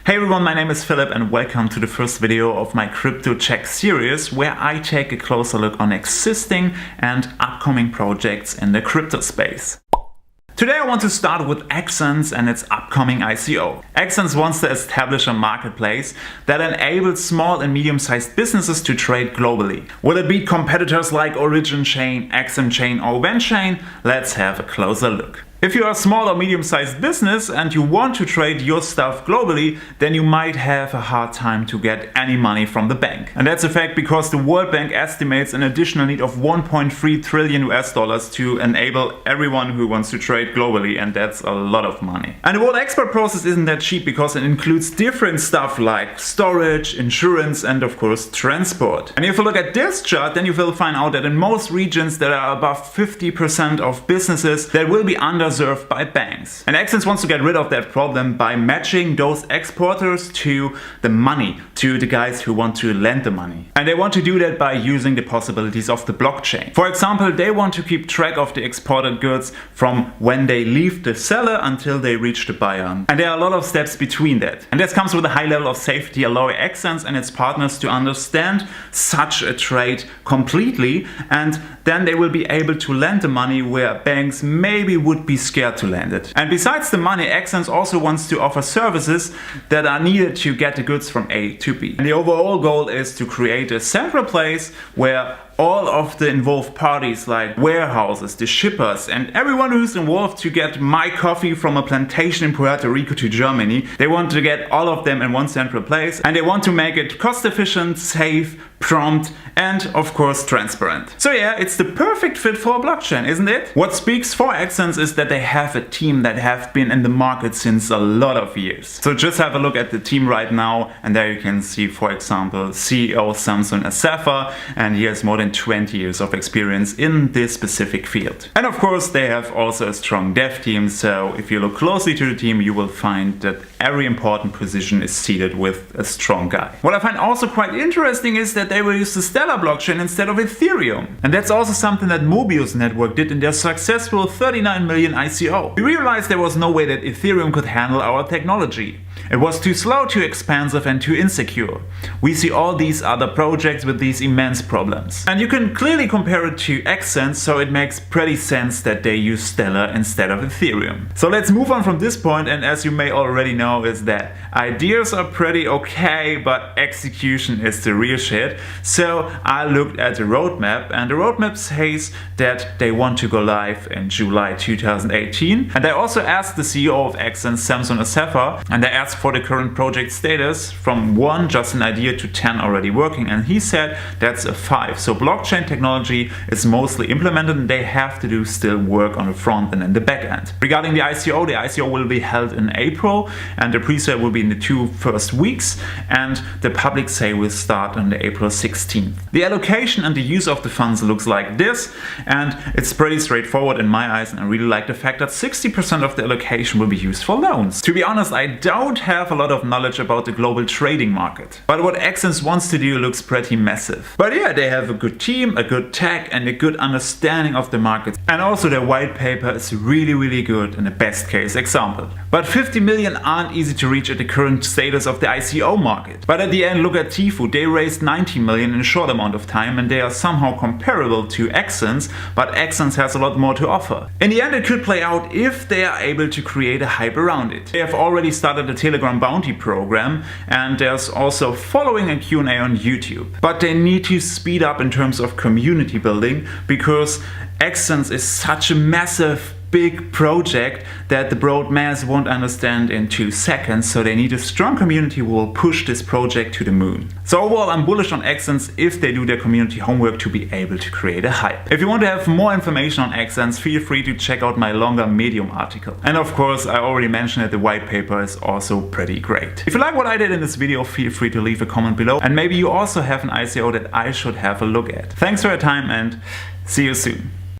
Hey everyone, my name is Philip and welcome to the first video of my cryptocheck series where I take a closer look on existing and upcoming projects in the crypto space. Today I want to start with AXenS and its upcoming ICO. AXenS wants to establish a marketplace that enables small and medium-sized businesses to trade globally. Will it beat competitors like Originchain, Eximchain or Venchain? Let's have a closer look. If you are a small or medium-sized business and you want to trade your stuff globally, then you might have a hard time to get any money from the bank. And that's a fact because the World Bank estimates an additional need of 1.3 trillion US dollars to enable everyone who wants to trade globally, and that's a lot of money. And the whole export process isn't that cheap because it includes different stuff like storage, insurance and of course transport. And if you look at this chart, then you will find out that in most regions there are above 50% of businesses that will be underserved by banks. And AXenS wants to get rid of that problem by matching those exporters to the money, to the guys who want to lend the money. And they want to do that by using the possibilities of the blockchain. For example, they want to keep track of the exported goods from when they leave the seller until they reach the buyer. And there are a lot of steps between that. And this comes with a high level of safety, allowing AXenS and its partners to understand such a trade completely, and then they will be able to lend the money where banks maybe would be scared to lend it. And besides the money, AXenS also wants to offer services that are needed to get the goods from A to B. And the overall goal is to create a central place where all of the involved parties like warehouses, the shippers and everyone who's involved to get my coffee from a plantation in Puerto Rico to Germany, they want to get all of them in one central place, and they want to make it cost efficient, safe, prompt and of course transparent. So yeah, it's the perfect fit for a blockchain, isn't it? What speaks for AXenS is that they have a team that have been in the market since a lot of years. So just have a look at the team right now, and there you can see, for example, CEO Samson Asafa, and he has more than 20 years of experience in this specific field. And of course they have also a strong dev team, so if you look closely to the team you will find that every important position is seated with a strong guy. What I find also quite interesting is that they will use the Stellar blockchain instead of Ethereum. And that's also something that Mobius Network did in their successful 39 million ICO. We realized there was no way that Ethereum could handle our technology. It was too slow, too expensive and too insecure. We see all these other projects with these immense problems. And you can clearly compare it to AXenS, so it makes pretty sense that they use Stellar instead of Ethereum. So let's move on from this point, and as you may already know is that ideas are pretty okay, but execution is the real shit. So I looked at the roadmap, and the roadmap says that they want to go live in July 2018. And I also asked the CEO of AXenS, Samson Asafa, and I asked for the current project status from 1, just an idea, to 10 already working, and he said that's a 5. So blockchain technology is mostly implemented and they have to do still work on the front end and the back end. Regarding the ICO will be held in April and the pre-sale will be in the 2 first weeks, and the public sale will start on the April 16th. The allocation and the use of the funds looks like this, and it's pretty straightforward in my eyes, and I really like the fact that 60% of the allocation will be used for loans. To be honest, I don't have a lot of knowledge about the global trading market, but what AXenS wants to do looks pretty massive. But yeah, they have a good team, a good tech and a good understanding of the market, and also their white paper is really good in the best case example. But 50 million aren't easy to reach at the current status of the ICO market. But at the end, look at Tifu. They raised 90 million in a short amount of time and they are somehow comparable to AXenS, but AXenS has a lot more to offer. In the end it could play out if they are able to create a hype around it. They have already started a Telegram bounty program, and there's also following a Q&A on YouTube. But they need to speed up in terms of community building, because AXenS is such a massive big project that the broad mass won't understand in 2 seconds, so they need a strong community who will push this project to the moon. So overall I'm bullish on AXenS if they do their community homework to be able to create a hype. If you want to have more information on AXenS, feel free to check out my longer Medium article. And of course I already mentioned that the white paper is also pretty great. If you like what I did in this video, feel free to leave a comment below, and maybe you also have an ICO that I should have a look at. Thanks for your time and see you soon.